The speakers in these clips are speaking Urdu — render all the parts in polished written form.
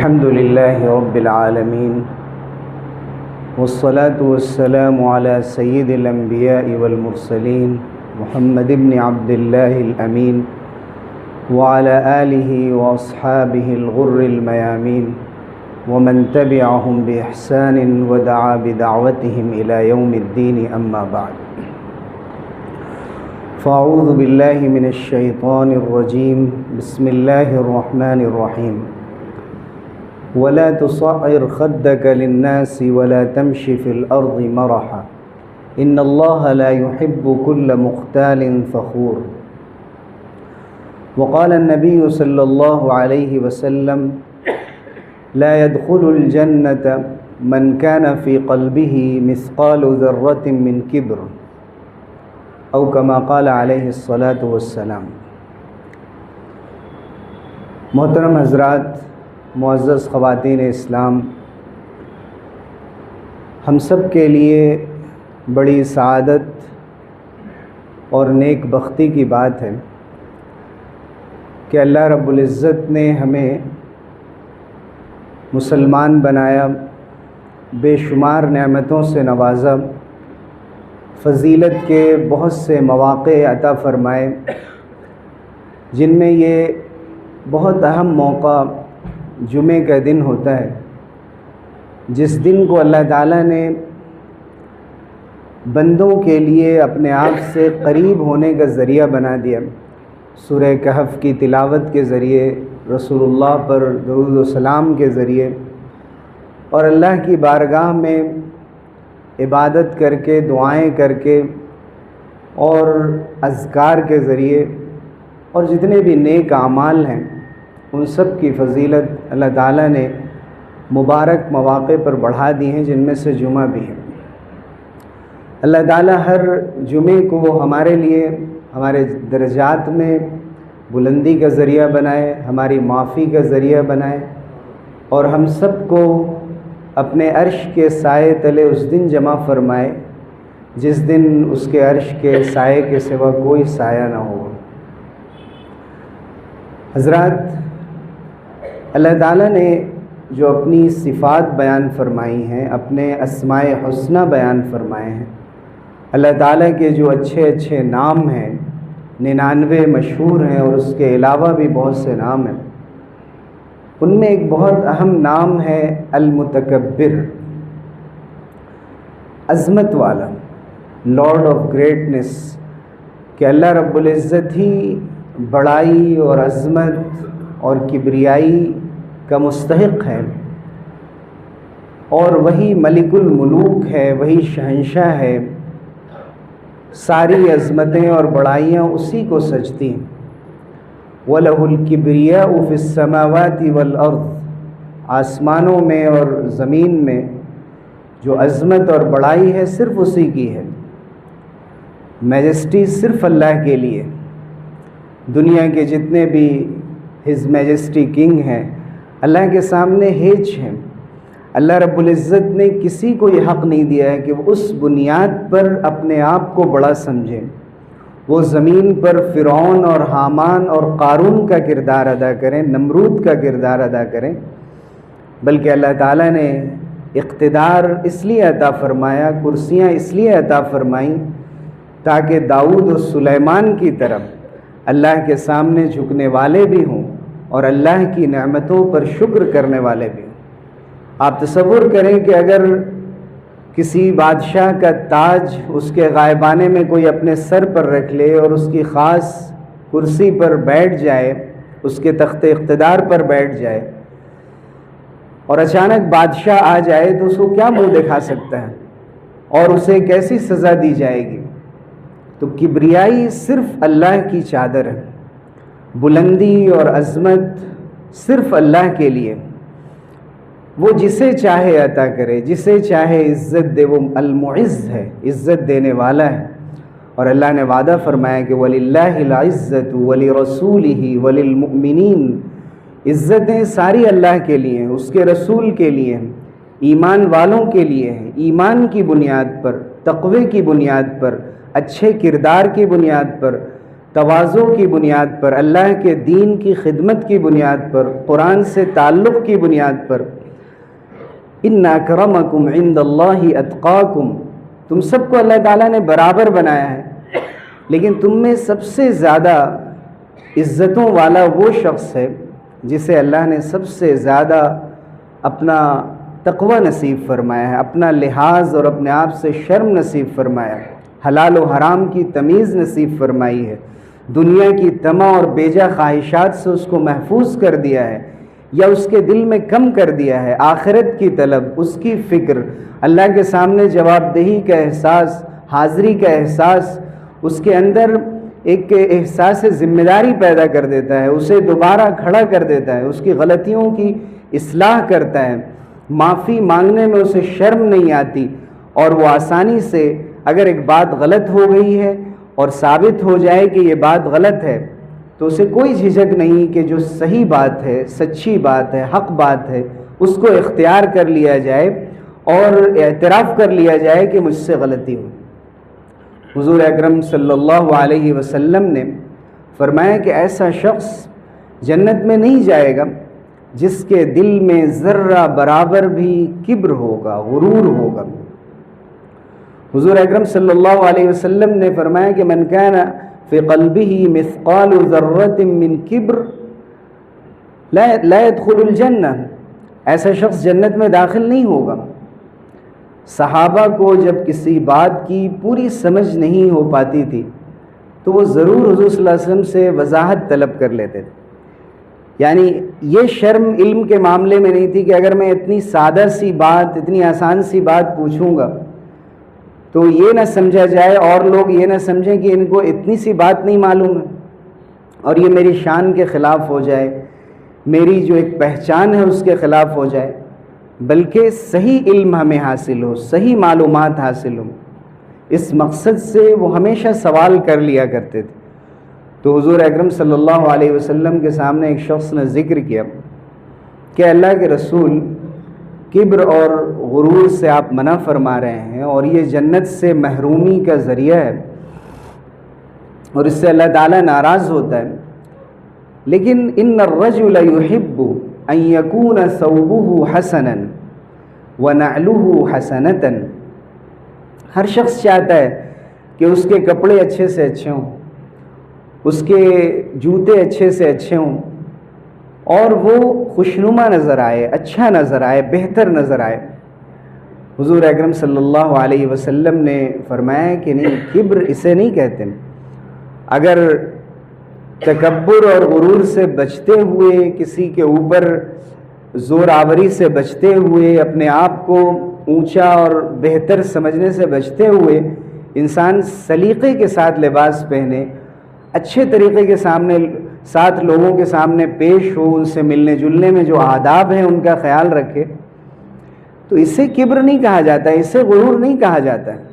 الحمد لله رب العالمين والصلاة والسلام على سيد الأنبياء والمرسلين محمد بن عبد الله الأمين وعلى آله وأصحابه الغر الميامين ومن تبعهم بإحسان ودعا بدعوتهم إلى يوم الدين أما بعد فأعوذ بالله من الشيطان الرجيم بسم الله الرحمن الرحيم ولا تصعر خدك للناس ولا تمش في الأرض مرحا إن الله لا يحب كل مختال فخور وقال النبي صلى الله عليه وسلم لا يدخل الجنة من كان في قلبه مثقال ذرة من كبر او كما قال علیہ الصلاۃ والسلام۔ محترم حضرات، معزز خواتین اسلام، ہم سب کے لیے بڑی سعادت اور نیک بختی کی بات ہے کہ اللہ رب العزت نے ہمیں مسلمان بنایا، بے شمار نعمتوں سے نوازا، فضیلت کے بہت سے مواقع عطا فرمائے، جن میں یہ بہت اہم موقع جمعے کا دن ہوتا ہے، جس دن کو اللہ تعالیٰ نے بندوں کے لیے اپنے آپ سے قریب ہونے کا ذریعہ بنا دیا۔ سورہ کہف کی تلاوت کے ذریعے، رسول اللہ پر درود و سلام کے ذریعے، اور اللہ کی بارگاہ میں عبادت کر کے، دعائیں کر کے، اور اذکار کے ذریعے، اور جتنے بھی نیک اعمال ہیں ان سب کی فضیلت اللہ تعالیٰ نے مبارک مواقع پر بڑھا دی ہیں، جن میں سے جمعہ بھی ہے۔ اللہ تعالیٰ ہر جمعے کو وہ ہمارے لیے ہمارے درجات میں بلندی کا ذریعہ بنائے، ہماری معافی کا ذریعہ بنائے، اور ہم سب کو اپنے عرش کے سائے تلے اس دن جمع فرمائے جس دن اس کے عرش کے سائے کے سوا کوئی سایہ نہ ہو۔ حضرات، اللہ تعالیٰ نے جو اپنی صفات بیان فرمائی ہیں، اپنے اسماء حسنہ بیان فرمائے ہیں، اللہ تعالیٰ کے جو اچھے اچھے نام ہیں، 99 مشہور ہیں اور اس کے علاوہ بھی بہت سے نام ہیں، ان میں ایک بہت اہم نام ہے المتکبر، عظمت والا، لارڈ آف گریٹنس، کہ اللہ رب العزت ہی بڑائی اور عظمت اور کبریائی کا مستحق ہے، اور وہی ملک الملوک ہے، وہی شہنشاہ ہے، ساری عظمتیں اور بڑائیاں اسی کو سجتی ہیں۔ وَلَهُ الْكِبْرِيَاءُ فِي السَّمَاوَاتِ وَالْأَرْضِ، آسمانوں میں اور زمین میں جو عظمت اور بڑائی ہے صرف اسی کی ہے، میجسٹی صرف اللہ کے لیے۔ دنیا کے جتنے بھی ہز میجسٹی کنگ ہیں اللہ کے سامنے ہیچ ہیں۔ اللہ رب العزت نے کسی کو یہ حق نہیں دیا ہے کہ وہ اس بنیاد پر اپنے آپ کو بڑا سمجھیں، وہ زمین پر فرعون اور حامان اور قارون کا کردار ادا کریں، نمرود کا کردار ادا کریں، بلکہ اللہ تعالیٰ نے اقتدار اس لیے عطا فرمایا، کرسیاں اس لیے عطا فرمائیں تاکہ داؤد اور سلیمان کی طرف اللہ کے سامنے جھکنے والے بھی ہوں اور اللہ کی نعمتوں پر شکر کرنے والے بھی ہوں۔ آپ تصور کریں کہ اگر کسی بادشاہ کا تاج اس کے غائبانے میں کوئی اپنے سر پر رکھ لے اور اس کی خاص کرسی پر بیٹھ جائے، اس کے تخت اقتدار پر بیٹھ جائے، اور اچانک بادشاہ آ جائے تو اس کو کیا منہ دکھا سکتا ہے اور اسے کیسی سزا دی جائے گی؟ تو کبریائی صرف اللہ کی چادر ہے، بلندی اور عظمت صرف اللہ کے لیے، وہ جسے چاہے عطا کرے، جسے چاہے عزت دے، وہ المعز ہے، عزت دینے والا ہے۔ اور اللہ نے وعدہ فرمایا کہ وَلِلَّهِ الْعِزَّةُ وَلِرَسُولِهِ وَلِلْمُؤْمِنِينَ، عزتیں ساری اللہ کے لیے ہیں، اس کے رسول کے لیے ہیں، ایمان والوں کے لیے ہیں، ایمان کی بنیاد پر، تقوی کی بنیاد پر، اچھے کردار کی بنیاد پر تواضع کی بنیاد پر، اللہ کے دین کی خدمت کی بنیاد پر، قرآن سے تعلق کی بنیاد پر، ان اکرمکم عند اللہ اتقاکم، تم سب کو اللہ تعالیٰ نے برابر بنایا ہے، لیکن تم میں سب سے زیادہ عزتوں والا وہ شخص ہے جسے اللہ نے سب سے زیادہ اپنا تقوی نصیب فرمایا ہے، اپنا لحاظ اور اپنے آپ سے شرم نصیب فرمایا ہے، حلال و حرام کی تمیز نصیب فرمائی ہے، دنیا کی طمع اور بیجا خواہشات سے اس کو محفوظ کر دیا ہے، یا اس کے دل میں کم کر دیا ہے، آخرت کی طلب، اس کی فکر، اللہ کے سامنے جواب دہی کا احساس، حاضری کا احساس، اس کے اندر ایک احساس ذمہ داری پیدا کر دیتا ہے، اسے دوبارہ کھڑا کر دیتا ہے، اس کی غلطیوں کی اصلاح کرتا ہے، معافی مانگنے میں اسے شرم نہیں آتی، اور وہ آسانی سے اگر ایک بات غلط ہو گئی ہے اور ثابت ہو جائے کہ یہ بات غلط ہے تو اسے کوئی جھجک نہیں کہ جو صحیح بات ہے، سچی بات ہے، حق بات ہے، اس کو اختیار کر لیا جائے اور اعتراف کر لیا جائے کہ مجھ سے غلطی ہوئی۔ حضور اکرم صلی اللہ علیہ وسلم نے فرمایا کہ ایسا شخص جنت میں نہیں جائے گا جس کے دل میں ذرہ برابر بھی کبر ہوگا، غرور ہوگا۔ حضور اکرم صلی اللہ علیہ وسلم نے فرمایا کہ من کان فی قلبہ مثقال ذرۃ من کبر لا يدخل الجنہ، ایسا شخص جنت میں داخل نہیں ہوگا۔ صحابہ کو جب کسی بات کی پوری سمجھ نہیں ہو پاتی تھی تو وہ ضرور حضور صلی اللہ علیہ وسلم سے وضاحت طلب کر لیتے تھے، یعنی یہ شرم علم کے معاملے میں نہیں تھی کہ اگر میں اتنی سادہ سی بات، اتنی آسان سی بات پوچھوں گا تو یہ نہ سمجھا جائے اور لوگ یہ نہ سمجھیں کہ ان کو اتنی سی بات نہیں معلوم ہے اور یہ میری شان کے خلاف ہو جائے، میری جو ایک پہچان ہے اس کے خلاف ہو جائے، بلکہ صحیح علم ہمیں حاصل ہو، صحیح معلومات حاصل ہو، اس مقصد سے وہ ہمیشہ سوال کر لیا کرتے تھے۔ تو حضور اکرم صلی اللہ علیہ وسلم کے سامنے ایک شخص نے ذکر کیا کہ اللہ کے رسول، کبر اور غرور سے آپ منع فرما رہے ہیں اور یہ جنت سے محرومی کا ذریعہ ہے اور اس سے اللہ تعالیٰ ناراض ہوتا ہے، لیکن ان الرجل يحب ان يكون ثوبه حسنا ونعله حسنة، ہر شخص چاہتا ہے کہ اس کے کپڑے اچھے سے اچھے ہوں، اس کے جوتے اچھے سے اچھے ہوں اور وہ خوشنما نظر آئے، اچھا نظر آئے، بہتر نظر آئے۔ حضور اکرم صلی اللہ علیہ وسلم نے فرمایا کہ نہیں، کبر اسے نہیں کہتے۔ اگر تکبر اور غرور سے بچتے ہوئے، کسی کے اوپر زور آوری سے بچتے ہوئے، اپنے آپ کو اونچا اور بہتر سمجھنے سے بچتے ہوئے انسان سلیقے کے ساتھ لباس پہنے، اچھے طریقے کے ساتھ لوگوں کے سامنے پیش ہو، ان سے ملنے جلنے میں جو آداب ہیں ان کا خیال رکھے، تو اسے کبر نہیں کہا جاتا ہے، اسے غرور نہیں کہا جاتا ہے۔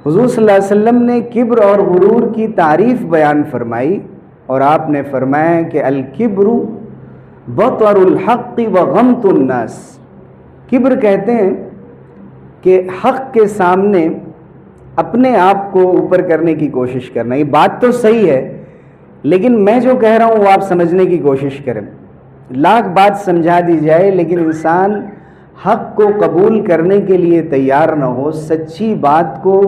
حضور صلی اللہ علیہ وسلم نے کبر اور غرور کی تعریف بیان فرمائی اور آپ نے فرمایا کہ الکبر بطر الحق وغمط الناس، کبر کہتے ہیں کہ حق کے سامنے اپنے آپ کو اوپر کرنے کی کوشش کرنا۔ یہ بات تو صحیح ہے لیکن میں جو کہہ رہا ہوں وہ آپ سمجھنے کی کوشش کریں، لاکھ بات سمجھا دی جائے لیکن انسان حق کو قبول کرنے کے لیے تیار نہ ہو، سچی بات کو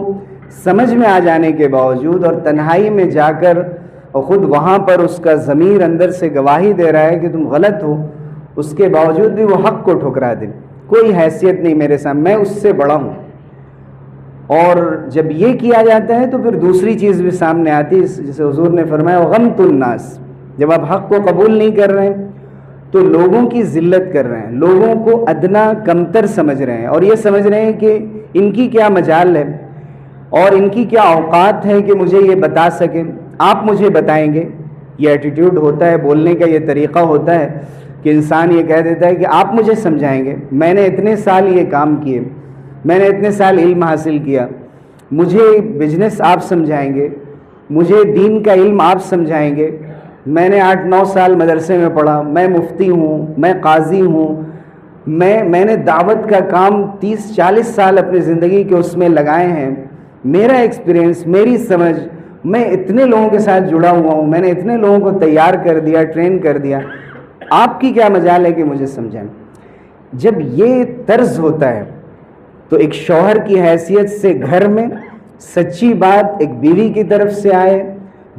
سمجھ میں آ جانے کے باوجود اور تنہائی میں جا کر اور خود وہاں پر اس کا ضمیر اندر سے گواہی دے رہا ہے کہ تم غلط ہو، اس کے باوجود بھی وہ حق کو ٹھکرا دے، کوئی حیثیت نہیں میرے سامنے، میں اس سے بڑا ہوں۔ اور جب یہ کیا جاتا ہے تو پھر دوسری چیز بھی سامنے آتی ہے، جسے حضور نے فرمایا غمط الناس، جب آپ حق کو قبول نہیں کر رہے ہیں تو لوگوں کی ذلت کر رہے ہیں، لوگوں کو ادنا کمتر سمجھ رہے ہیں اور یہ سمجھ رہے ہیں کہ ان کی کیا مجال ہے اور ان کی کیا اوقات ہے کہ مجھے یہ بتا سکیں، آپ مجھے بتائیں گے۔ یہ ایٹیٹیوڈ ہوتا ہے، بولنے کا یہ طریقہ ہوتا ہے کہ انسان یہ کہہ دیتا ہے کہ آپ مجھے سمجھائیں گے، میں نے اتنے سال یہ کام کیے، میں نے اتنے سال علم حاصل کیا، مجھے بزنس آپ سمجھائیں گے، مجھے دین کا علم آپ سمجھائیں گے، میں نے 8-9 سال مدرسے میں پڑھا، میں مفتی ہوں، میں قاضی ہوں، میں نے دعوت کا کام 30-40 سال اپنی زندگی کے اس میں لگائے ہیں، میرا ایکسپیرینس، میری سمجھ، میں اتنے لوگوں کے ساتھ جڑا ہوا ہوں، میں نے اتنے لوگوں کو تیار کر دیا، ٹرین کر دیا، آپ کی کیا مجال ہے کہ مجھے سمجھائیں؟ جب یہ طرز ہوتا ہے تو ایک شوہر کی حیثیت سے گھر میں سچی بات ایک بیوی کی طرف سے آئے،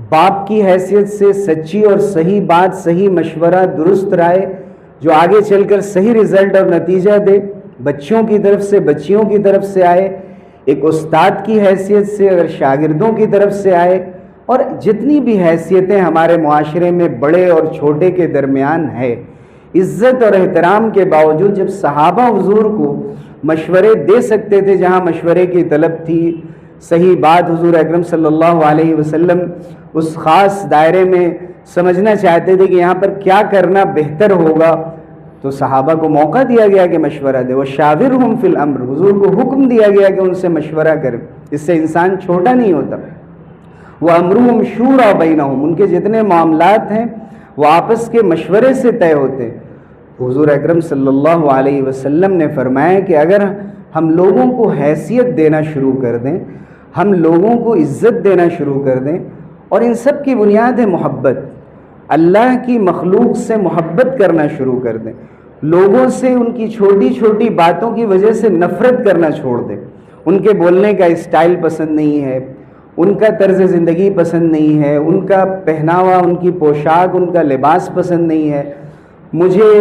باپ کی حیثیت سے سچی اور صحیح بات، صحیح مشورہ، درست رائے جو آگے چل کر صحیح رزلٹ اور نتیجہ دے، بچوں کی طرف سے، بچیوں کی طرف سے آئے، ایک استاد کی حیثیت سے اگر شاگردوں کی طرف سے آئے، اور جتنی بھی حیثیتیں ہمارے معاشرے میں بڑے اور چھوٹے کے درمیان ہے، عزت اور احترام کے باوجود جب صحابہ حضور کو مشورے دے سکتے تھے جہاں مشورے کی طلب تھی، صحیح بات حضور اکرم صلی اللہ علیہ وسلم اس خاص دائرے میں سمجھنا چاہتے تھے کہ یہاں پر کیا کرنا بہتر ہوگا، تو صحابہ کو موقع دیا گیا کہ مشورہ دے۔ وَشَاوِرْهُمْ فِي الْأَمْرِ، حضور کو حکم دیا گیا کہ ان سے مشورہ کرے، اس سے انسان چھوٹا نہیں ہوتا۔ وَأَمْرُهُمْ شُورَىٰ بَيْنَهُمْ، ان کے جتنے معاملات ہیں وہ آپس کے مشورے سے طے ہوتے ہیں۔ حضور اکرم صلی اللہ علیہ وسلم نے فرمایا کہ اگر ہم لوگوں کو حیثیت دینا شروع کر دیں، ہم لوگوں کو عزت دینا شروع کر دیں، اور ان سب کی بنیاد ہے محبت، اللہ کی مخلوق سے محبت کرنا شروع کر دیں، لوگوں سے ان کی چھوٹی چھوٹی باتوں کی وجہ سے نفرت کرنا چھوڑ دیں، ان کے بولنے کا اسٹائل پسند نہیں ہے، ان کا طرز زندگی پسند نہیں ہے، ان کا پہناوا، ان کی پوشاک، ان کا لباس پسند نہیں ہے، مجھے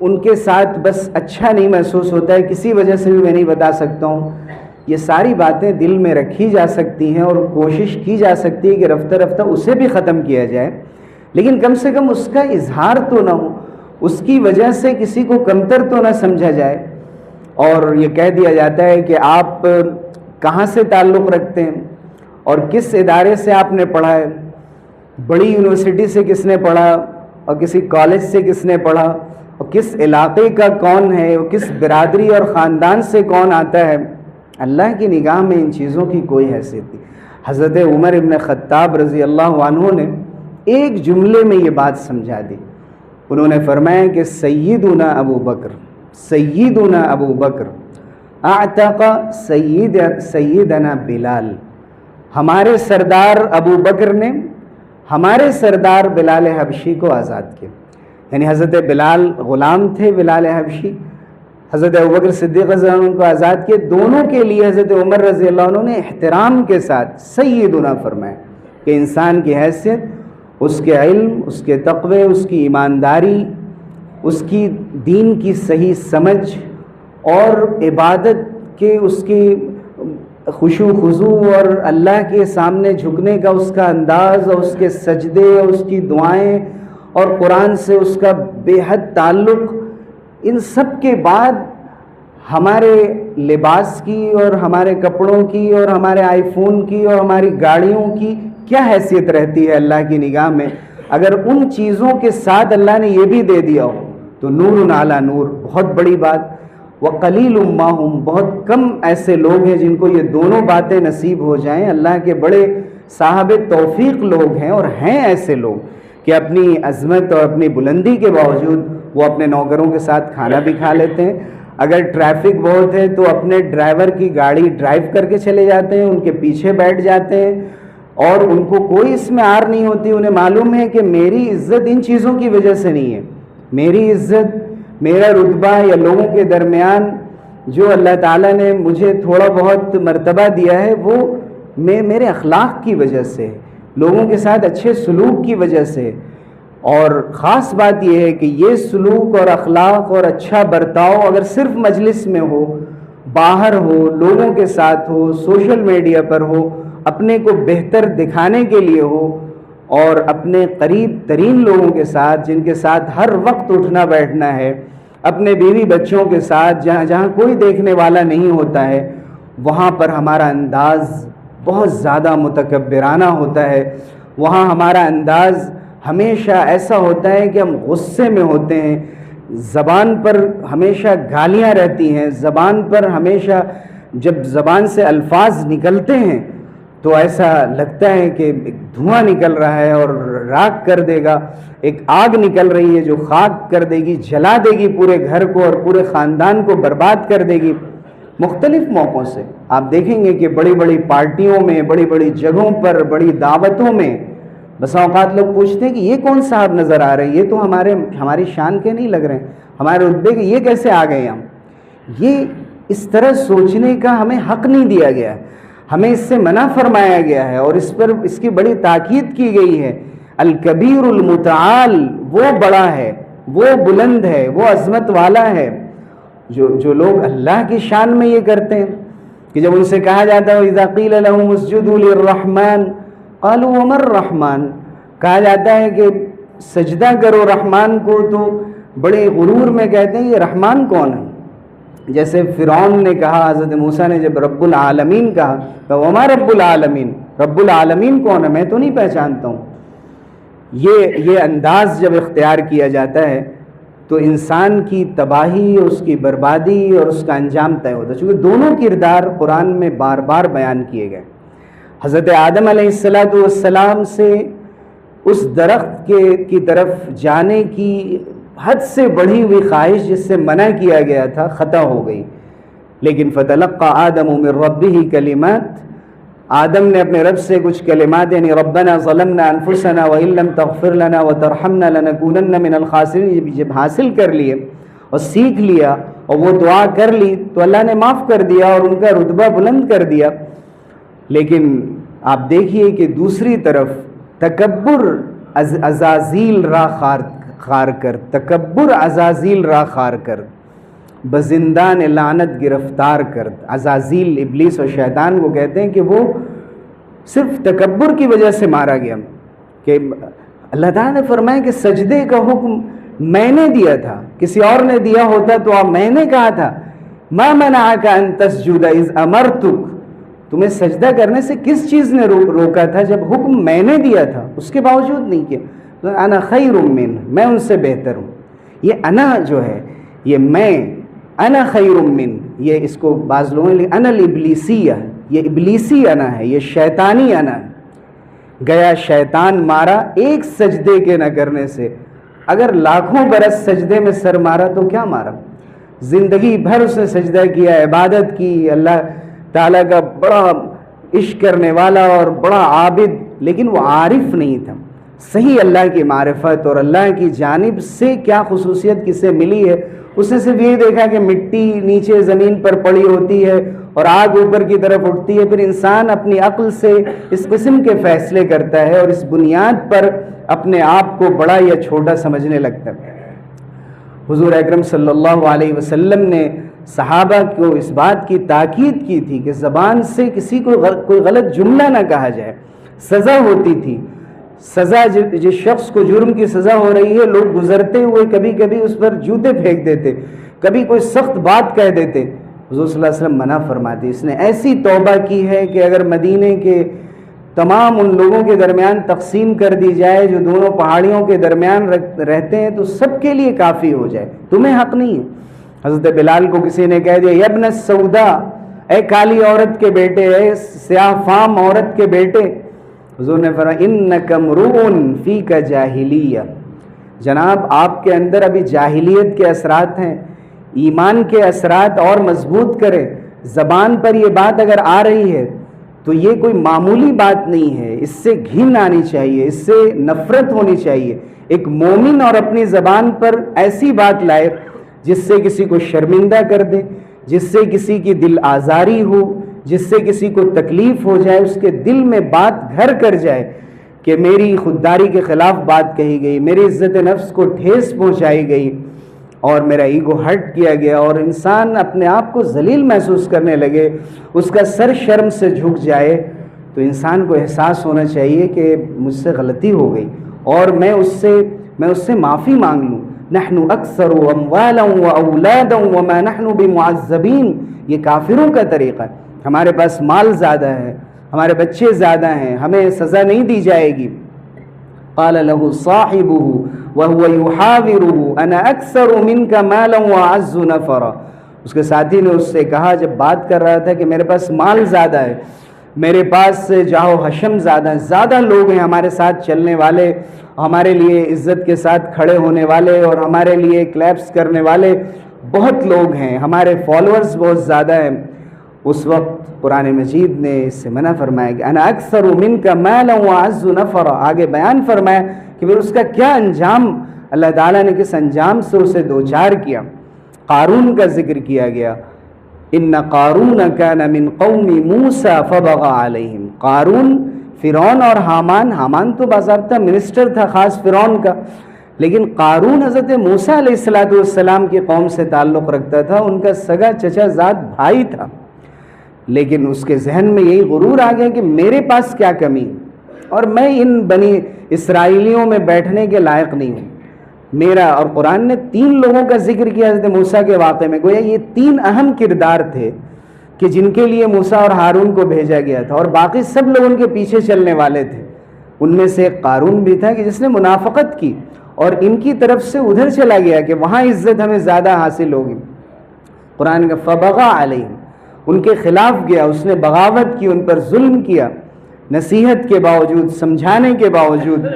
ان کے ساتھ بس اچھا نہیں محسوس ہوتا ہے، کسی وجہ سے بھی میں نہیں بتا سکتا ہوں۔ یہ ساری باتیں دل میں رکھی جا سکتی ہیں اور کوشش کی جا سکتی ہے کہ رفتہ رفتہ اسے بھی ختم کیا جائے، لیکن کم سے کم اس کا اظہار تو نہ ہو، اس کی وجہ سے کسی کو کمتر تو نہ سمجھا جائے، اور یہ کہہ دیا جاتا ہے کہ آپ کہاں سے تعلق رکھتے ہیں اور کس ادارے سے آپ نے پڑھا ہے، بڑی یونیورسٹی سے کس نے پڑھا اور کسی کالج سے کس نے پڑھا، اور کس علاقے کا کون ہے، اور کس برادری اور خاندان سے کون آتا ہے، اللہ کی نگاہ میں ان چیزوں کی کوئی حیثیت نہیں۔ حضرت عمر ابن خطاب رضی اللہ عنہ نے ایک جملے میں یہ بات سمجھا دی، انہوں نے فرمایا کہ سیدنا ابو بکر اعتق سیدنا بلال، ہمارے سردار ابو بکر نے ہمارے سردار بلال حبشی کو آزاد کیا، یعنی حضرت بلال غلام تھے، بلال حبشی حضرت ابوبکر صدیق رضی اللہ عنہ کو آزاد کیے، دونوں کے لیے حضرت عمر رضی اللہ عنہ نے احترام کے ساتھ سیدنا فرمایا کہ انسان کی حیثیت، اس کے علم، اس کے تقوی، اس کی ایمانداری، اس کی دین کی صحیح سمجھ اور عبادت کے اس کی خشوع و خضوع اور اللہ کے سامنے جھکنے کا اس کا انداز اور اس کے سجدے اور اس کی دعائیں اور قرآن سے اس کا بے حد تعلق، ان سب کے بعد ہمارے لباس کی اور ہمارے کپڑوں کی اور ہمارے آئی فون کی اور ہماری گاڑیوں کی کیا حیثیت رہتی ہے اللہ کی نگاہ میں؟ اگر ان چیزوں کے ساتھ اللہ نے یہ بھی دے دیا ہو تو نور علی نور، بہت بڑی بات۔ وقلیل ما ہم، بہت کم ایسے لوگ ہیں جن کو یہ دونوں باتیں نصیب ہو جائیں، اللہ کے بڑے صاحب توفیق لوگ ہیں، اور ہیں ایسے لوگ کہ اپنی عظمت اور اپنی بلندی کے باوجود وہ اپنے نوکروں کے ساتھ کھانا بھی کھا لیتے ہیں، اگر ٹریفک بہت ہے تو اپنے ڈرائیور کی گاڑی ڈرائیو کر کے چلے جاتے ہیں، ان کے پیچھے بیٹھ جاتے ہیں، اور ان کو کوئی اس میں آر نہیں ہوتی، انہیں معلوم ہے کہ میری عزت ان چیزوں کی وجہ سے نہیں ہے، میری عزت، میرا رتبہ یا لوگوں کے درمیان جو اللہ تعالیٰ نے مجھے تھوڑا بہت مرتبہ دیا ہے وہ میرے اخلاق کی وجہ سے، لوگوں کے ساتھ اچھے سلوک کی وجہ سے۔ اور خاص بات یہ ہے کہ یہ سلوک اور اخلاق اور اچھا برتاؤ اگر صرف مجلس میں ہو، باہر ہو، لوگوں کے ساتھ ہو، سوشل میڈیا پر ہو، اپنے کو بہتر دکھانے کے لیے ہو، اور اپنے قریب ترین لوگوں کے ساتھ جن کے ساتھ ہر وقت اٹھنا بیٹھنا ہے، اپنے بیوی بچوں کے ساتھ جہاں کوئی دیکھنے والا نہیں ہوتا ہے، وہاں پر ہمارا انداز بہت زیادہ متکبرانہ ہوتا ہے، وہاں ہمارا انداز ہمیشہ ایسا ہوتا ہے کہ ہم غصے میں ہوتے ہیں، زبان پر ہمیشہ گالیاں رہتی ہیں، زبان پر ہمیشہ جب زبان سے الفاظ نکلتے ہیں تو ایسا لگتا ہے کہ ایک دھواں نکل رہا ہے اور راکھ کر دے گا، ایک آگ نکل رہی ہے جو خاک کر دے گی، جلا دے گی پورے گھر کو اور پورے خاندان کو برباد کر دے گی۔ مختلف موقعوں سے آپ دیکھیں گے کہ بڑی بڑی پارٹیوں میں، بڑی بڑی جگہوں پر، بڑی دعوتوں میں بس اوقات لوگ پوچھتے ہیں کہ یہ کون صاحب نظر آ رہے ہیں، یہ تو ہماری شان کے نہیں لگ رہے ہیں، ہمارے رتبے کے، یہ کیسے آ گئے ہم؟ یہ اس طرح سوچنے کا ہمیں حق نہیں دیا گیا، ہمیں اس سے منع فرمایا گیا ہے، اور اس کی بڑی تاکید کی گئی ہے۔ الکبیر المتعال، وہ بڑا ہے، وہ بلند ہے، وہ عظمت والا ہے۔ جو لوگ اللہ کی شان میں یہ کرتے ہیں کہ جب ان سے کہا جاتا ہے وَإِذَا قِيلَ لَهُمُ اسْجُدُوا لِلرَّحْمَنِ قَالُوا وَمَا الرَّحْمَنُ، کہا جاتا ہے کہ سجدہ کرو رحمان کو، تو بڑے غرور میں کہتے ہیں یہ رحمان کون ہے؟ جیسے فرعون نے کہا حضرت موسیٰ نے جب رب العالمین کہا تو وَمَا رب العالمین، رب العالمین کون ہے، میں تو نہیں پہچانتا ہوں۔ یہ انداز جب اختیار کیا جاتا ہے تو انسان کی تباہی، اس کی بربادی اور اس کا انجام طے ہوتا ہے، چونکہ دونوں کردار قرآن میں بار بار بیان کیے گئے۔ حضرت آدم علیہ السلام سے اس درخت کی طرف جانے کی حد سے بڑھی ہوئی خواہش جس سے منع کیا گیا تھا خطا ہو گئی، لیکن فتلقى آدم من ربه کلمات، آدم نے اپنے رب سے کچھ کلمات، یعنی ربنا ظلمنا انفسنا وان لم تغفر لنا وترحمنا لنکونن من الخاسرین، جب حاصل کر لیے اور سیکھ لیا اور وہ دعا کر لی تو اللہ نے معاف کر دیا اور ان کا رتبہ بلند کر دیا۔ لیکن آپ دیکھیے کہ دوسری طرف تکبر عزازیل را خار کر، تکبر عزازیل را خار کر، بزندان لعنت گرفتار کر۔ عزازیل ابلیس اور شیطان کو کہتے ہیں کہ وہ صرف تکبر کی وجہ سے مارا گیا، کہ اللہ تعالیٰ نے فرمایا کہ سجدے کا حکم میں نے دیا تھا، کسی اور نے دیا ہوتا تو میں نے کہا تھا ما منعک ان تسجد اذ امرتک، تمہیں سجدہ کرنے سے کس چیز نے روکا تھا جب حکم میں نے دیا تھا، اس کے باوجود نہیں کیا۔ انا خیر من، میں ان سے بہتر ہوں۔ یہ انا جو ہے، یہ میں، انا خیر من، یہ اس کو بعض لوگوں نے انا الابلیسیہ، یہ ابلیسی انا ہے، یہ شیطانی انا ہے۔ گیا شیطان مارا ایک سجدے کے نہ کرنے سے، اگر لاکھوں برس سجدے میں سر مارا تو کیا مارا؟ زندگی بھر اس نے سجدہ کیا، عبادت کی، اللہ تعالیٰ کا بڑا عشق کرنے والا اور بڑا عابد، لیکن وہ عارف نہیں تھا۔ صحیح اللہ کی معرفت اور اللہ کی جانب سے کیا خصوصیت کسے ملی ہے، اس نے صرف یہ دیکھا کہ مٹی نیچے زمین پر پڑی ہوتی ہے اور آگ اوپر کی طرف اٹھتی ہے، پھر انسان اپنی عقل سے اس قسم کے فیصلے کرتا ہے اور اس بنیاد پر اپنے آپ کو بڑا یا چھوٹا سمجھنے لگتا ہے۔ حضور اکرم صلی اللہ علیہ وسلم نے صحابہ کو اس بات کی تاکید کی تھی کہ زبان سے کسی کو کوئی غلط جملہ نہ کہا جائے، سزا ہوتی تھی۔ سزا جس شخص کو جرم کی سزا ہو رہی ہے، لوگ گزرتے ہوئے کبھی کبھی اس پر جوتے پھینک دیتے، کبھی کوئی سخت بات کہہ دیتے، حضور صلی اللہ علیہ وسلم منع فرماتے۔ اس نے ایسی توبہ کی ہے کہ اگر مدینے کے تمام ان لوگوں کے درمیان تقسیم کر دی جائے جو دونوں پہاڑیوں کے درمیان رہتے ہیں تو سب کے لیے کافی ہو جائے، تمہیں حق نہیں ہے۔ حضرت بلال کو کسی نے کہہ دیا یا ابن السودا، اے کالی عورت کے بیٹے، اے سیاہ فام عورت کے بیٹے، حضور نے فرمایا انک امرؤ فیک جاہلیہ، جناب آپ کے اندر ابھی جاہلیت کے اثرات ہیں، ایمان کے اثرات اور مضبوط کرے۔ زبان پر یہ بات اگر آ رہی ہے تو یہ کوئی معمولی بات نہیں ہے، اس سے گھن آنی چاہیے، اس سے نفرت ہونی چاہیے۔ ایک مومن اور اپنی زبان پر ایسی بات لائے جس سے کسی کو شرمندہ کر دے، جس سے کسی کی دل آزاری ہو، جس سے کسی کو تکلیف ہو جائے، اس کے دل میں بات گھر کر جائے کہ میری خودداری کے خلاف بات کہی گئی، میری عزت نفس کو ٹھیس پہنچائی گئی اور میرا ایگو ہرٹ کیا گیا، اور انسان اپنے آپ کو ذلیل محسوس کرنے لگے، اس کا سر شرم سے جھک جائے، تو انسان کو احساس ہونا چاہیے کہ مجھ سے غلطی ہو گئی اور میں اس سے معافی مانگ لوں۔ نحن اکثر اموالا واولادا وما نحن بمعذبین، یہ کافروں کا طریقہ ہے، ہمارے پاس مال زیادہ ہے، ہمارے بچے زیادہ ہیں، ہمیں سزا نہیں دی جائے گی۔ قال له صاحبه وهو يحاوره انا اکثر منك مالا واعز نفرا، اس کے ساتھی نے اس سے کہا جب بات کر رہا تھا کہ میرے پاس مال زیادہ ہے، میرے پاس جاہ و حشم زیادہ ہیں، زیادہ لوگ ہیں ہمارے ساتھ چلنے والے، ہمارے لیے عزت کے ساتھ کھڑے ہونے والے اور ہمارے لیے کلیپس کرنے والے، بہت لوگ ہیں، ہمارے فالوورز بہت زیادہ ہیں. اس وقت قرآن مجید نے اس سے منع فرمایا کہ انا اکثر منک مالا واعز نفرا. آگے بیان فرمایا کہ پھر اس کا کیا انجام، اللہ تعالیٰ نے کس انجام سے اسے دوچار کیا. قارون کا ذکر کیا گیا، ان قارون کان من قوم موسیٰ فبغى علیہم. قارون، فرعون اور حامان تو باضابطہ منسٹر تھا خاص فرعون کا، لیکن قارون حضرت موسیٰ علیہ السلام کی قوم سے تعلق رکھتا تھا، ان کا سگا چچا زاد بھائی تھا. لیکن اس کے ذہن میں یہی غرور آ گیا کہ میرے پاس کیا کمی اور میں ان بنی اسرائیلیوں میں بیٹھنے کے لائق نہیں ہوں میرا. اور قرآن نے 3 لوگوں کا ذکر کیا حضرت موسیٰ کے واقعے میں. گویا یہ 3 اہم کردار تھے کہ جن کے لیے موسیٰ اور ہارون کو بھیجا گیا تھا، اور باقی سب لوگ ان کے پیچھے چلنے والے تھے. ان میں سے ایک قارون بھی تھا کہ جس نے منافقت کی اور ان کی طرف سے ادھر چلا گیا کہ وہاں عزت ہمیں زیادہ حاصل ہوگی. قرآن کا فبغى علیہم، ان کے خلاف گیا، اس نے بغاوت کی، ان پر ظلم کیا نصیحت کے باوجود، سمجھانے کے باوجود.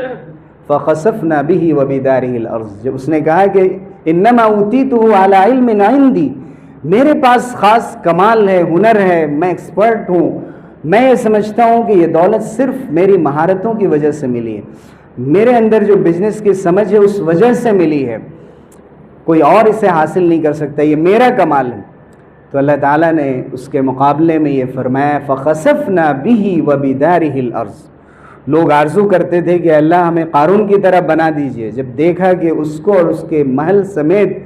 فخسفنا به وبداره الارض، جب اس نے کہا کہ انما اوتیته علی علم عندی، میرے پاس خاص کمال ہے، ہنر ہے، میں ایکسپرٹ ہوں، میں یہ سمجھتا ہوں کہ یہ دولت صرف میری مہارتوں کی وجہ سے ملی ہے، میرے اندر جو بزنس کی سمجھ ہے اس وجہ سے ملی ہے، کوئی اور اسے حاصل نہیں کر سکتا، یہ میرا کمال ہے. تو اللہ تعالیٰ نے اس کے مقابلے میں یہ فرمایا فخسفنا به وبداره الارض. لوگ آرزو کرتے تھے کہ اللہ ہمیں قارون کی طرح بنا دیجئے. جب دیکھا کہ اس کو اور اس کے محل سمیت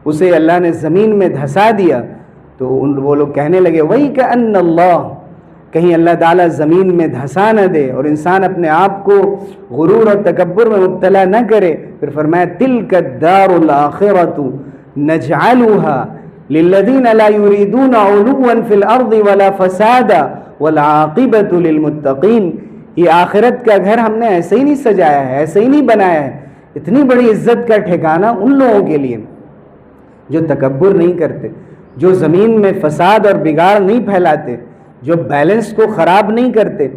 اسے اللہ نے زمین میں دھسا دیا تو وہ لوگ کہنے لگے وَيْكَأَنَّ اللَّهُ، کہیں اللہ تعالیٰ زمین میں دھسا نہ دے اور انسان اپنے آپ کو غرور اور تکبر میں مبتلا نہ کرے. پھر فرمایا تِلْكَ الدَّارُ الْآخِرَةُ نَجْعَلُهَا لِلَّذِينَ لَا يُرِيدُونَ عُلُوًّا فِي الْأَرْضِ وَلَا فَسَادًا وَالْعَاقِبَةُ لِلْمُتَّقِينَ. یہ آخرت کا گھر ہم نے ایسے ہی نہیں سجایا ہے، ایسے ہی نہیں بنایا ہے. اتنی بڑی عزت کا ٹھکانہ ان لوگوں کے لیے جو تکبر نہیں کرتے، جو زمین میں فساد اور بگاڑ نہیں پھیلاتے، جو بیلنس کو خراب نہیں کرتے،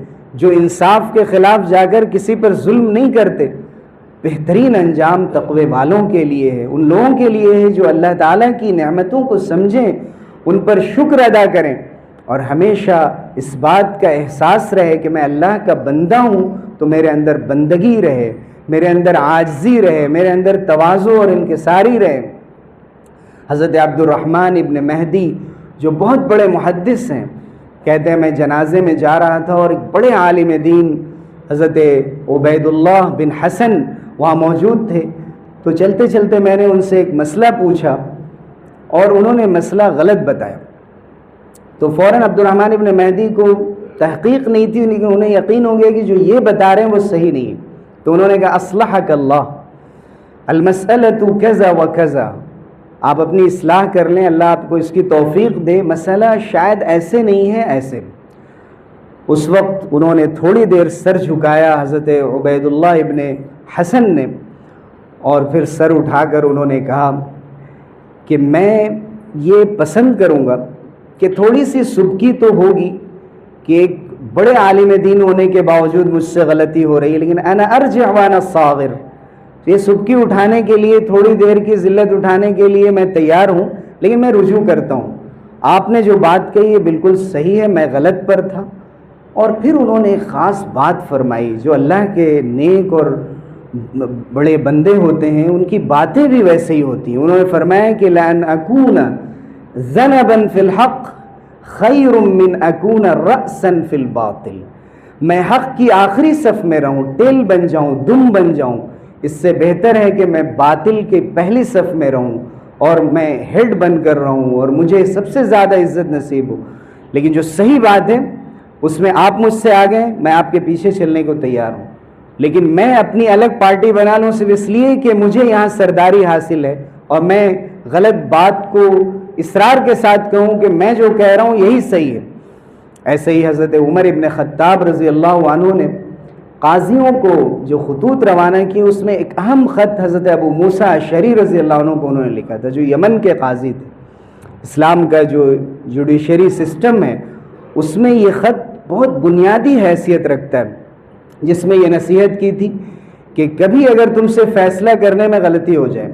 جو انصاف کے خلاف جا کر کسی پر ظلم نہیں کرتے. بہترین انجام تقوی والوں کے لیے ہے، ان لوگوں کے لیے ہے جو اللہ تعالیٰ کی نعمتوں کو سمجھیں، ان پر شکر ادا کریں اور ہمیشہ اس بات کا احساس رہے کہ میں اللہ کا بندہ ہوں تو میرے اندر بندگی رہے، میرے اندر عاجزی رہے، میرے اندر تواضع اور انکساری رہے. حضرت عبد الرحمن ابن مہدی جو بہت بڑے محدث ہیں، کہتے ہیں میں جنازے میں جا رہا تھا اور ایک بڑے عالم دین حضرت عبید اللہ بن حسن وہاں موجود تھے. تو چلتے چلتے میں نے ان سے ایک مسئلہ پوچھا اور انہوں نے مسئلہ غلط بتایا. تو فوراً عبد الرحمن ابن مہدی کو تحقیق نہیں تھی، لیکن انہیں یقین ہو گیا کہ جو یہ بتا رہے ہیں وہ صحیح نہیں ہے. تو انہوں نے کہا اصلحک اللہ المسألۃ کذا و کذا، آپ اپنی اصلاح کر لیں، اللہ آپ کو اس کی توفیق دے، مسئلہ شاید ایسے نہیں ہے ایسے. اس وقت انہوں نے تھوڑی دیر سر جھکایا حضرت عبید اللہ ابن حسن نے، اور پھر سر اٹھا کر انہوں نے کہا کہ میں یہ پسند کروں گا کہ تھوڑی سی سبکی تو ہوگی کہ ایک بڑے عالم دین ہونے کے باوجود مجھ سے غلطی ہو رہی ہے، لیکن انا ارجع وانا صاغر، یہ سبکی اٹھانے کے لیے، تھوڑی دیر کی ذلت اٹھانے کے لیے میں تیار ہوں، لیکن میں رجوع کرتا ہوں. آپ نے جو بات کہی یہ بالکل صحیح ہے، میں غلط پر تھا. اور پھر انہوں نے ایک خاص بات فرمائی، جو اللہ کے نیک اور بڑے بندے ہوتے ہیں ان کی باتیں بھی ویسے ہی ہوتی ہیں. انہوں نے فرمایا کہ لَأَنْ أَكُونَ ذَنَبًا فِي الْحَقِّ خَيْرٌ مِّنْ أَكُونَ رَأْسًا فِي الْبَاطِلِ، میں حق کی آخری صف میں رہوں، ٹیل بن جاؤں، دم بن جاؤں، اس سے بہتر ہے کہ میں باطل کے پہلی صف میں رہوں اور میں ہیڈ بن کر رہوں اور مجھے سب سے زیادہ عزت نصیب ہو. لیکن جو صحیح بات ہے اس میں آپ مجھ سے آگے، میں آپ کے پیچھے چلنے کو تیار ہوں، لیکن میں اپنی الگ پارٹی بنا لوں صرف اس لیے کہ مجھے یہاں سرداری حاصل ہے اور میں غلط بات کو اصرار کے ساتھ کہوں کہ میں جو کہہ رہا ہوں یہی صحیح ہے. ایسے ہی حضرت عمر ابن خطاب رضی اللہ عنہ نے قاضیوں کو جو خطوط روانہ کی، اس میں ایک اہم خط حضرت ابو موسیٰ اشعری رضی اللہ عنہ کو انہوں نے لکھا تھا، جو یمن کے قاضی تھے. اسلام کا جو جوڈیشری سسٹم ہے اس میں یہ خط بہت بنیادی حیثیت رکھتا ہے، جس میں یہ نصیحت کی تھی کہ کبھی اگر تم سے فیصلہ کرنے میں غلطی ہو جائے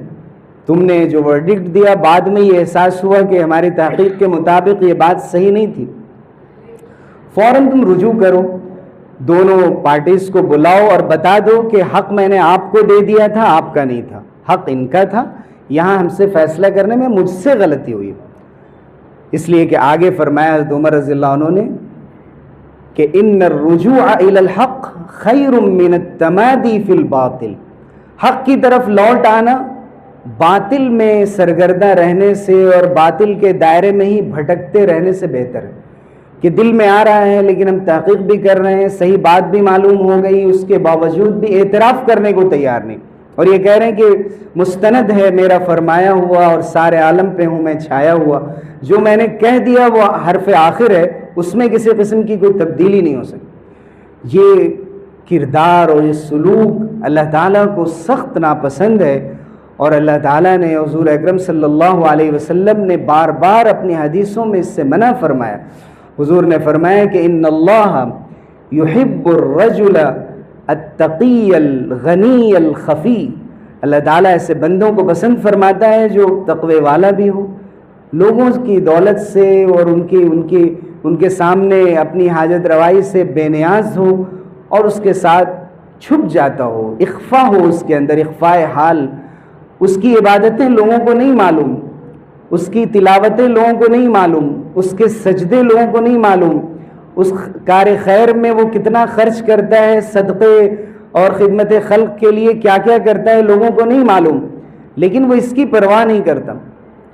تم نے جو ورڈکٹ دیا بعد میں یہ احساس ہوا کہ ہماری تحقیق کے مطابق یہ بات صحیح نہیں تھی، فوراً تم رجوع کرو، دونوں پارٹیز کو بلاؤ اور بتا دو کہ حق میں نے آپ کو دے دیا تھا، آپ کا نہیں تھا، حق ان کا تھا، یہاں ہم سے فیصلہ کرنے میں مجھ سے غلطی ہوئی۔ اس لیے کہ آگے فرمایا حضرت عمر رضی اللہ عنہ نے کہ ان الرجوع الی الحق خیر من التمادی فی الباطل، حق کی طرف لوٹ آنا باطل میں سرگردہ رہنے سے اور باطل کے دائرے میں ہی بھٹکتے رہنے سے بہتر ہے۔ کہ دل میں آ رہا ہے لیکن ہم تحقیق بھی کر رہے ہیں، صحیح بات بھی معلوم ہو گئی، اس کے باوجود بھی اعتراف کرنے کو تیار نہیں، اور یہ کہہ رہے ہیں کہ مستند ہے میرا فرمایا ہوا اور سارے عالم پہ ہوں میں چھایا ہوا، جو میں نے کہہ دیا وہ حرف آخر ہے، اس میں کسی قسم کی کوئی تبدیلی نہیں ہو سکتی۔ یہ کردار اور یہ سلوک اللہ تعالیٰ کو سخت ناپسند ہے، اور اللہ تعالیٰ نے، حضور اکرم صلی اللہ علیہ وسلم نے بار بار اپنی حدیثوں میں اس سے منع فرمایا۔ حضور نے فرمایا کہ ان اللہ یحب الرجل التقی الغنی الخفی، اللہ تعالیٰ ایسے بندوں کو پسند فرماتا ہے جو تقوی والا بھی ہو، لوگوں کی دولت سے اور ان کے سامنے اپنی حاجت روائی سے بے نیاز ہو، اور اس کے ساتھ چھپ جاتا ہو، اخفا ہو اس کے اندر، اخفاء حال، اس کی عبادتیں لوگوں کو نہیں معلوم، اس کی تلاوتیں لوگوں کو نہیں معلوم، اس کے سجدے لوگوں کو نہیں معلوم، اس کار خیر میں وہ کتنا خرچ کرتا ہے، صدقے اور خدمت خلق کے لیے کیا کیا کرتا ہے لوگوں کو نہیں معلوم، لیکن وہ اس کی پرواہ نہیں کرتا،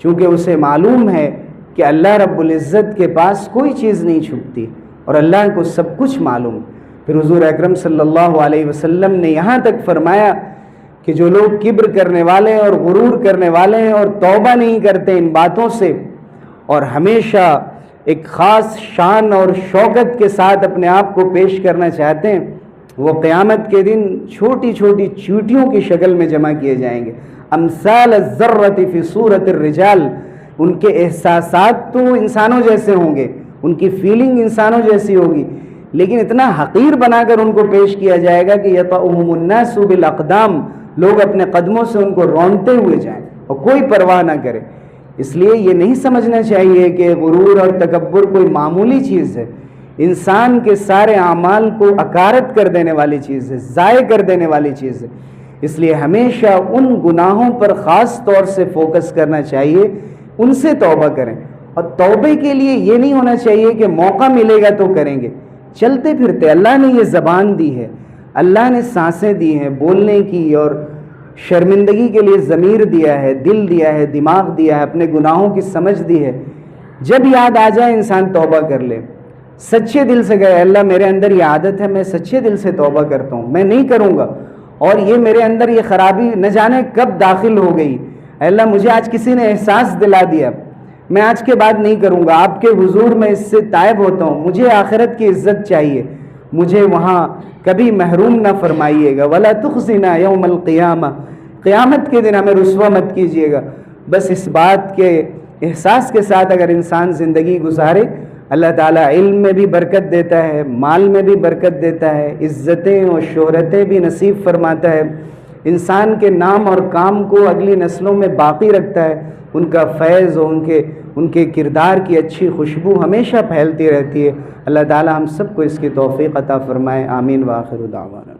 چونکہ اسے معلوم ہے کہ اللہ رب العزت کے پاس کوئی چیز نہیں چھپتی اور اللہ کو سب کچھ معلوم۔ پھر حضور اکرم صلی اللہ علیہ وسلم نے یہاں تک فرمایا کہ جو لوگ کبر کرنے والے ہیں اور غرور کرنے والے ہیں اور توبہ نہیں کرتے ان باتوں سے، اور ہمیشہ ایک خاص شان اور شوکت کے ساتھ اپنے آپ کو پیش کرنا چاہتے ہیں، وہ قیامت کے دن چھوٹی چھوٹی چیوٹیوں کی شکل میں جمع کیے جائیں گے، امثال الذرۃ فی صورت الرجال، ان کے احساسات تو انسانوں جیسے ہوں گے، ان کی فیلنگ انسانوں جیسی ہوگی، لیکن اتنا حقیر بنا کر ان کو پیش کیا جائے گا کہ یطؤہم الناس بالاقدام، لوگ اپنے قدموں سے ان کو رونتے ہوئے جائیں اور کوئی پرواہ نہ کرے۔ اس لیے یہ نہیں سمجھنا چاہیے کہ غرور اور تکبر کوئی معمولی چیز ہے، انسان کے سارے اعمال کو اکارت کر دینے والی چیز ہے، ضائع کر دینے والی چیز ہے۔ اس لیے ہمیشہ ان گناہوں پر خاص طور سے فوکس کرنا چاہیے، ان سے توبہ کریں، اور توبے کے لیے یہ نہیں ہونا چاہیے کہ موقع ملے گا تو کریں گے، چلتے پھرتے اللہ نے یہ زبان دی ہے، اللہ نے سانسیں دی ہیں بولنے کی، اور شرمندگی کے لیے ضمیر دیا ہے، دل دیا ہے، دماغ دیا ہے، اپنے گناہوں کی سمجھ دی ہے، جب یاد آ جائے انسان توبہ کر لے، سچے دل سے کہے اللہ میرے اندر یہ عادت ہے، میں سچے دل سے توبہ کرتا ہوں، میں نہیں کروں گا، اور یہ میرے اندر یہ خرابی نہ جانے کب داخل ہو گئی، اللہ مجھے آج کسی نے احساس دلا دیا، میں آج کے بعد نہیں کروں گا، آپ کے حضور میں اس سے تائب ہوتا ہوں، مجھے آخرت کی عزت چاہیے، مجھے وہاں کبھی محروم نہ فرمائیے گا، وَلَا تُخْزِنَا يَوْمَ الْقِيَامَةِ، قیامت کے دن ہمیں رسوا مت کیجیے گا۔ بس اس بات کے احساس کے ساتھ اگر انسان زندگی گزارے، اللہ تعالیٰ علم میں بھی برکت دیتا ہے، مال میں بھی برکت دیتا ہے، عزتیں اور شہرتیں بھی نصیب فرماتا ہے، انسان کے نام اور کام کو اگلی نسلوں میں باقی رکھتا ہے، ان کا فیض اور ان کے کردار کی اچھی خوشبو ہمیشہ پھیلتی رہتی ہے۔ اللہ تعالیٰ ہم سب کو اس کی توفیق عطا فرمائے، آمین وآخر دعوانا۔